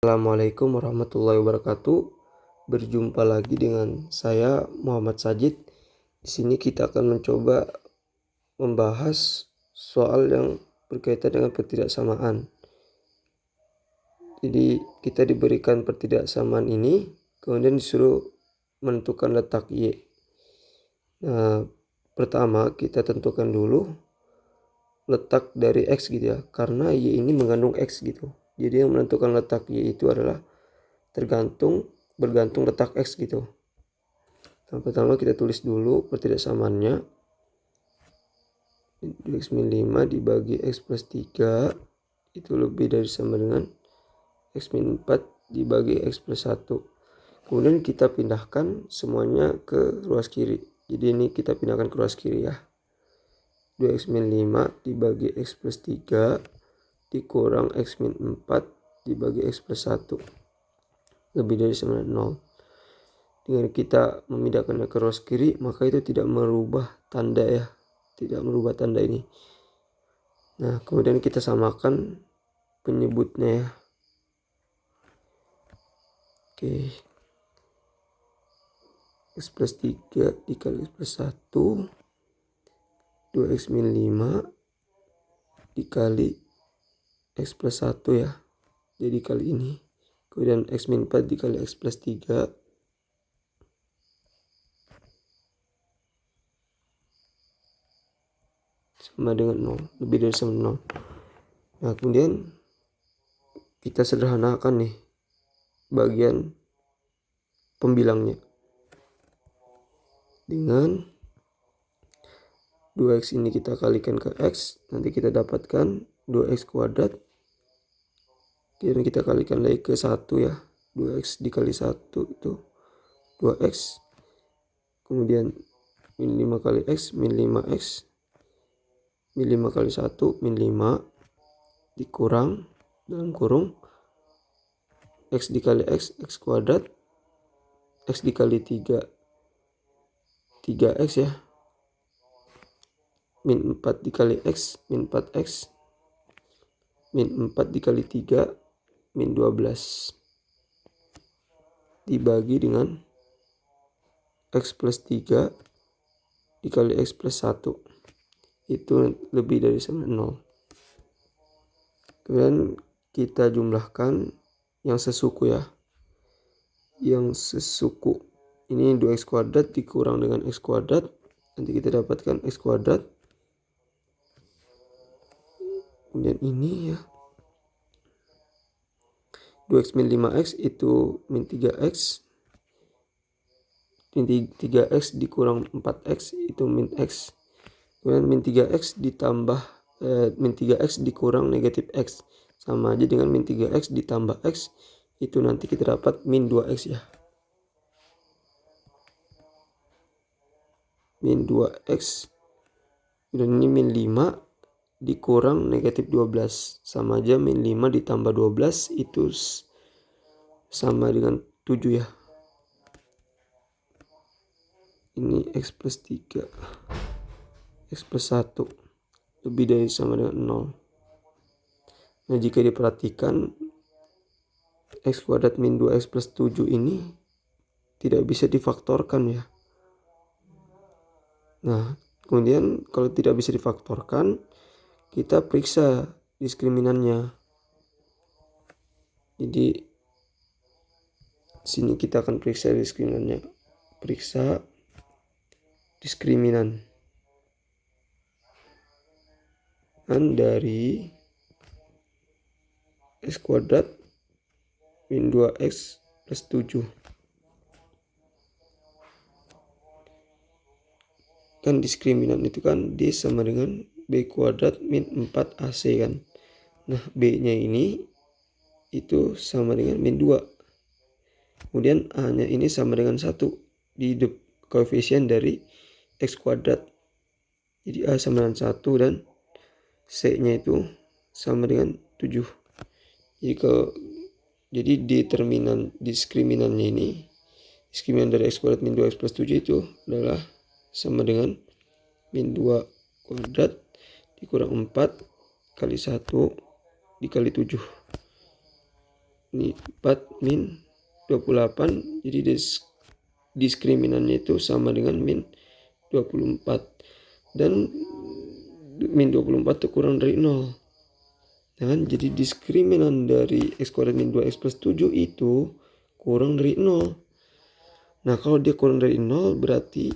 Assalamualaikum warahmatullahi wabarakatuh. Berjumpa lagi dengan saya Muhammad Sajid. Di sini kita akan mencoba membahas soal yang berkaitan dengan pertidaksamaan. Jadi kita diberikan pertidaksamaan ini, kemudian disuruh menentukan letak Y. Nah, pertama kita tentukan dulu letak dari X gitu ya, karena Y ini mengandung X gitu. Jadi yang menentukan letak Y itu adalah bergantung letak X gitu. Yang pertama kita tulis dulu pertidaksamaannya. 2x-5 dibagi X plus 3 itu lebih dari sama dengan X-4 dibagi X plus 1. Kemudian kita pindahkan semuanya ke ruas kiri. Jadi ini kita pindahkan ke ruas kiri ya. 2x-5 dibagi X plus 3 dikurang X-4 dibagi X plus 1 lebih dari sama dengan 0. Dengan kita memindahkannya ke ruas kiri, maka itu tidak merubah tanda ya. Tidak merubah tanda ini. Nah, kemudian kita samakan penyebutnya ya. Oke. X plus 3 dikali X plus 1. 2x-5 dikali X plus 1 ya. Jadi kali ini. Kemudian X-4 dikali X plus 3. Sama dengan 0. Lebih dari sama 0. Nah, kemudian kita sederhanakan nih bagian pembilangnya. Dengan 2x ini kita kalikan ke X. Nanti kita dapatkan 2x kuadrat. Kemudian kita kalikan lagi ke 1 ya. 2x dikali 1 itu 2x. Kemudian min 5 kali X, min 5x. Min 5 kali 1, min 5. Dikurang dalam kurung. X dikali X, X kuadrat. X dikali 3, 3x ya. Min 4 dikali X, min 4x. Min 4 dikali 3, min 12. Dibagi dengan X plus 3 dikali X plus 1. Itu lebih dari sama 0. Kemudian kita jumlahkan yang sesuku ya. Yang sesuku. Ini 2x kuadrat dikurang dengan X kuadrat. Nanti kita dapatkan X kuadrat. Kemudian ini ya. 2x min 5x itu min 3x. Min 3x dikurang 4x itu min x. Kemudian min 3x ditambah min 3x dikurang negatif x. Sama aja dengan min 3x ditambah x. Itu nanti kita dapat min 2x ya. Min 2x. Dan ini min 5 dikurang negatif 12. Sama aja min 5 ditambah 12 itu sama dengan 7 ya. Ini X plus 3. X plus 1 lebih dari sama dengan 0. Nah, jika diperhatikan X kuadrat min 2X plus 7 ini tidak bisa difaktorkan ya. Nah, kemudian kalau tidak bisa difaktorkan, kita periksa diskriminannya. Jadi sini kita akan periksa diskriminannya. Periksa diskriminan dari X kuadrat min 2X plus 7. Kan diskriminan itu kan D sama dengan B kuadrat min 4AC kan. Nah, B-nya ini itu sama dengan min 2. Kemudian A-nya ini sama dengan 1 di koefisien dari X kuadrat. Jadi A sama dengan 1 dan C-nya itu sama dengan 7. Jadi determinan diskriminannya ini, diskriminan dari X kuadrat min 2X plus 7 itu adalah sama dengan min 2 kuadrat dikurang 4 kali 1 dikali 7. ini 4 min 28, jadi diskriminannya itu sama dengan min 24, dan min 24 itu kurang dari 0. Dan jadi diskriminan dari x kuadrat min 2x plus 7 itu kurang dari 0. Nah kalau dia kurang dari 0 berarti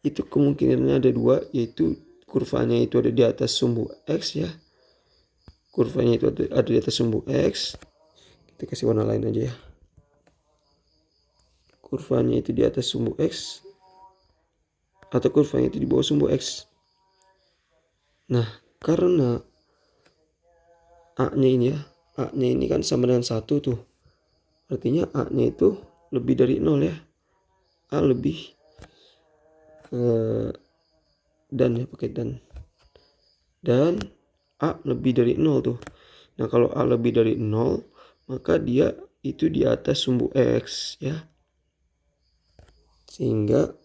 itu kemungkinannya ada dua, yaitu kurvanya itu ada di atas sumbu x ya. Kurvanya itu ada di atas sumbu x. Kita kasih warna lain aja ya. Kurvanya itu di atas sumbu x atau kurvanya itu di bawah sumbu x. Nah karena A-nya ini ya, A-nya ini kan sama dengan 1 tuh. Artinya A-nya itu lebih dari 0 ya. A lebih dan ya, pakai dan A lebih dari 0 tuh. Nah kalau A lebih dari 0 maka dia itu di atas sumbu X ya, sehingga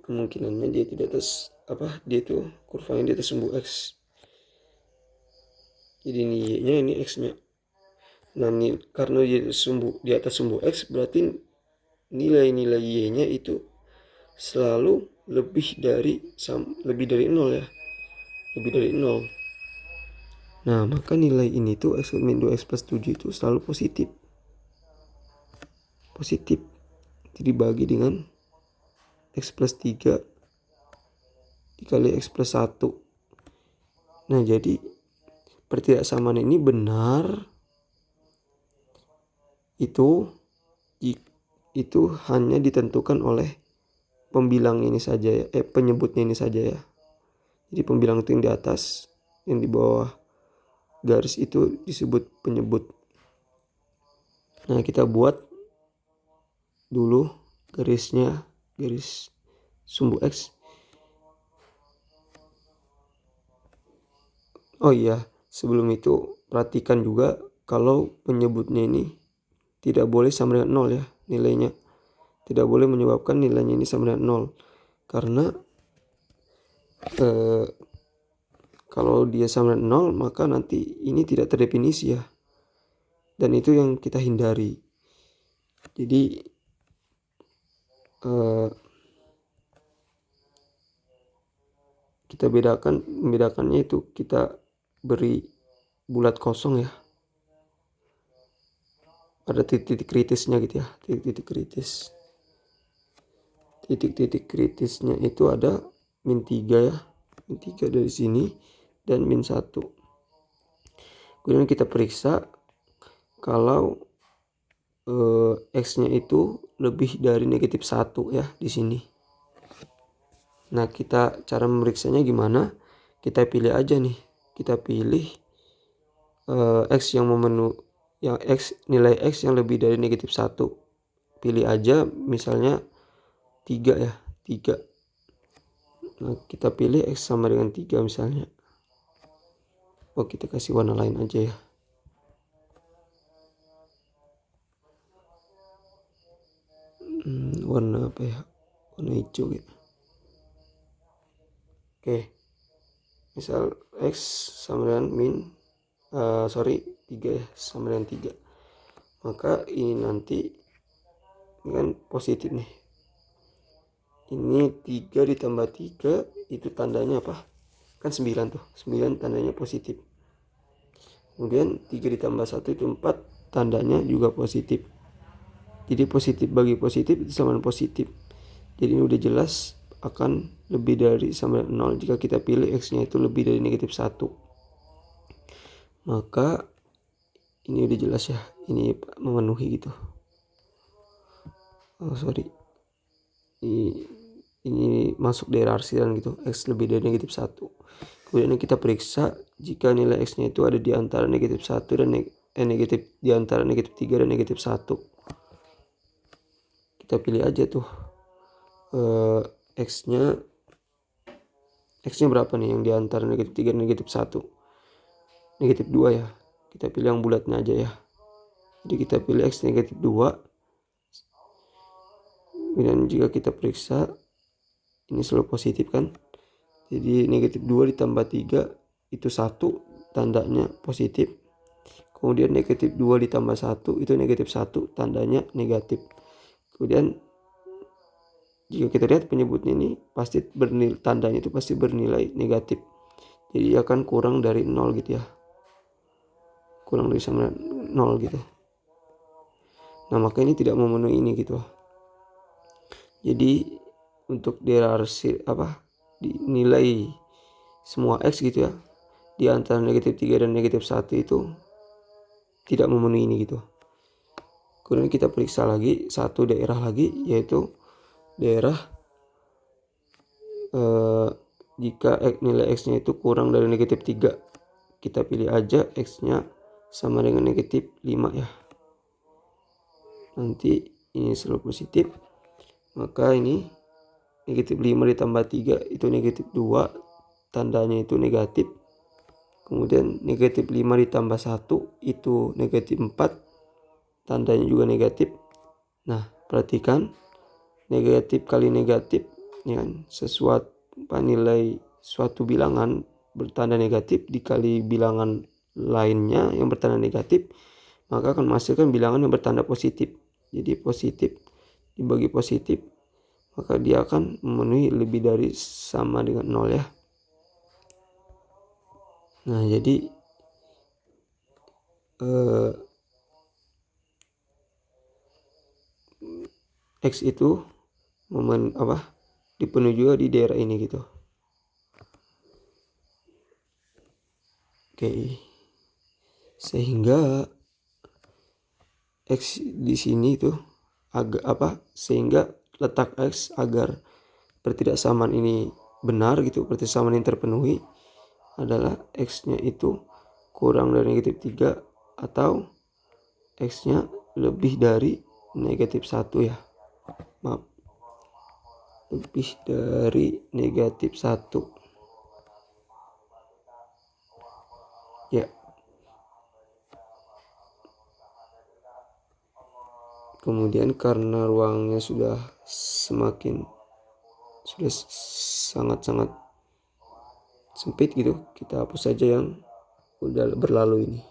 kemungkinannya dia tidak atas dia itu kurvanya di atas sumbu X. Jadi ini Y-nya, ini X-nya. Nah ini karena dia di atas sumbu X berarti nilai-nilai Y-nya itu selalu lebih dari 0 ya, lebih dari 0. Nah maka nilai ini tuh x min 2x plus 7 itu selalu positif, jadi bagi dengan x plus 3 dikali x plus 1. Nah jadi pertidaksamaan ini benar itu hanya ditentukan oleh pembilang ini saja ya, penyebutnya ini saja ya. Jadi pembilang itu yang di atas, yang di bawah garis itu disebut penyebut. Nah kita buat dulu garisnya, garis sumbu X. Oh iya, sebelum itu perhatikan juga kalau penyebutnya ini tidak boleh sama dengan 0 ya nilainya. Tidak boleh menyebabkan nilainya ini sama dengan 0. Karena kalau dia sama dengan 0 maka nanti ini tidak terdefinisi ya. Dan itu yang kita hindari. Jadi kita membedakannya itu kita beri bulat kosong ya. Ada titik-titik kritisnya gitu ya, titik-titik kritis. Titik-titik kritisnya itu ada min 3 ya, min 3 dari sini dan min 1. Kemudian kita periksa kalau x-nya itu lebih dari negatif 1 ya di sini. Nah kita cara memeriksanya gimana? Kita pilih aja nih, kita pilih x yang nilai x yang lebih dari negatif 1. Pilih aja misalnya 3 ya, 3. Nah kita pilih x sama dengan 3 misalnya. Oh kita kasih warna lain aja ya. Warna apa ya, warna hijau ya. Oke, misal x sama dengan 3 ya, sama dengan 3. Maka ini nanti ini kan positif nih. Ini 3 ditambah 3 itu tandanya apa? Kan 9 tuh, 9 tandanya positif. Kemudian 3 ditambah 1 itu 4, tandanya juga positif. Jadi positif bagi positif itu sama dengan positif. Jadi ini udah jelas akan lebih dari sama dengan 0 jika kita pilih x-nya itu lebih dari negatif 1. Maka ini udah jelas ya, ini memenuhi gitu. Oh sorry, ini masuk daerah arsiran gitu, x lebih dari negatif 1. Kemudian kita periksa jika nilai x-nya itu ada di antara negatif 1 dan negatif, di antara negatif 3 dan negatif 1. Kita pilih aja tuh x-nya berapa nih yang di antara negatif 3 dan negatif 1. Negatif 2 ya. Kita pilih yang bulatnya aja ya. Jadi kita pilih x negatif 2. Kemudian jika kita periksa ini selalu positif kan. Jadi negatif 2 ditambah 3 itu 1. tandanya positif. Kemudian negatif 2 ditambah 1 itu negatif 1, tandanya negatif. Kemudian jika kita lihat penyebutnya ini pasti tandanya itu pasti bernilai negatif. Jadi akan kurang dari 0 gitu ya. Kurang dari sama 0 gitu. Nah, maka ini tidak memenuhi ini gitu. Jadi untuk dinilai semua X gitu ya, di antara negatif 3 dan negatif 1 itu tidak memenuhi ini gitu. Kemudian kita periksa lagi satu daerah lagi, yaitu daerah jika nilai X-nya itu kurang dari negatif 3. Kita pilih aja X-nya sama dengan negatif 5 ya. Nanti ini selalu positif. Maka ini negatif 5 ditambah 3 itu negatif 2. Tandanya itu negatif. Kemudian negatif 5 ditambah 1 itu negatif 4. Tandanya juga negatif. Nah, perhatikan negatif kali negatif ya, sesuatu nilai suatu bilangan bertanda negatif dikali bilangan lainnya yang bertanda negatif, maka akan menghasilkan bilangan yang bertanda positif. Jadi positif dibagi positif, maka dia akan memenuhi lebih dari sama dengan 0 ya. Nah, jadi X itu dipenuhi juga di daerah ini gitu. Oke. Sehingga X di sini itu sehingga letak X agar pertidaksamaan ini benar gitu, pertidaksamaan ini terpenuhi adalah X-nya itu kurang dari negatif 3 atau X-nya lebih dari negatif 1 ya. Maaf. Lebih dari negatif 1. Ya. Kemudian karena ruangnya sudah sangat-sangat sempit gitu, kita hapus saja yang udah berlalu ini.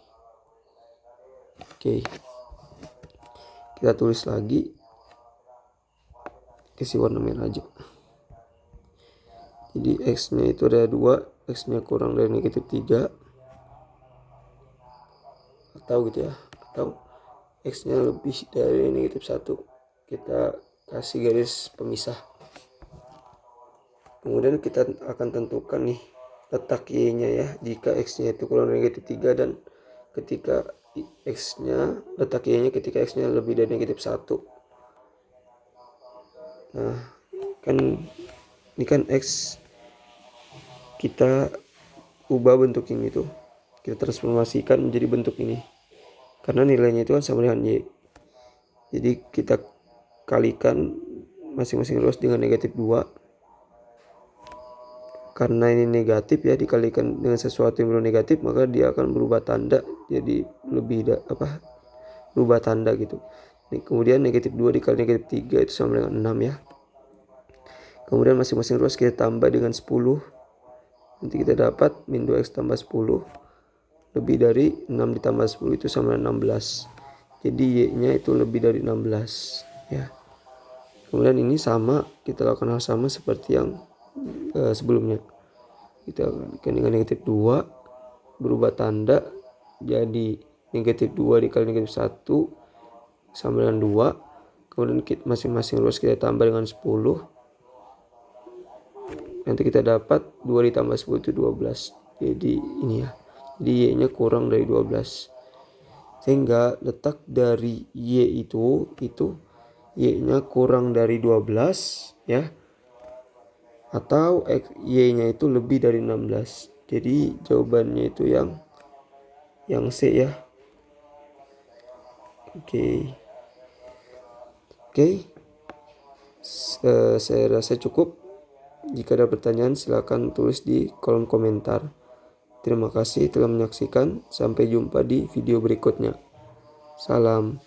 Oke. Kita tulis lagi, kasih warna merah aja. Jadi X-nya itu ada 2, X-nya kurang dari negatif 3 atau gitu ya, atau X-nya lebih dari negatif 1. Kita kasih garis pemisah. Kemudian kita akan tentukan nih letak Y-nya ya, jika X-nya itu kurang dari negatif 3 dan ketika letak Y-nya ketika X-nya lebih dari negatif 1. Nah, ini kan X kita ubah bentuk ini tuh, kita transformasikan menjadi bentuk ini karena nilainya itu kan sama dengan Y. Jadi kita kalikan masing-masing ruas dengan negatif 2. Karena ini negatif ya, dikalikan dengan sesuatu yang belum negatif, maka dia akan berubah tanda jadi berubah tanda gitu. Kemudian negatif 2 dikali negatif 3 itu sama dengan 6 ya. Kemudian masing-masing ruas kita tambah dengan 10. Nanti kita dapat min 2x tambah 10 lebih dari 6 ditambah 10 itu sama dengan 16. Jadi Y-nya itu lebih dari 16 ya. Kemudian ini sama, kita lakukan hal sama seperti yang sebelumnya. Kita akan dengan negatif 2 berubah tanda jadi negatif 2 dikali negatif 1 sama dengan 2. Kemudian masing-masing ruas kita tambah dengan 10. Nanti kita dapat 2 ditambah 10 itu 12. Jadi ini ya. Jadi Y-nya kurang dari 12. Sehingga letak dari Y itu Y-nya kurang dari 12 ya. Atau Y-nya itu lebih dari 16. Jadi jawabannya itu yang C ya. Oke. Saya rasa cukup. Jika ada pertanyaan silakan tulis di kolom komentar. Terima kasih telah menyaksikan. Sampai jumpa di video berikutnya. Salam.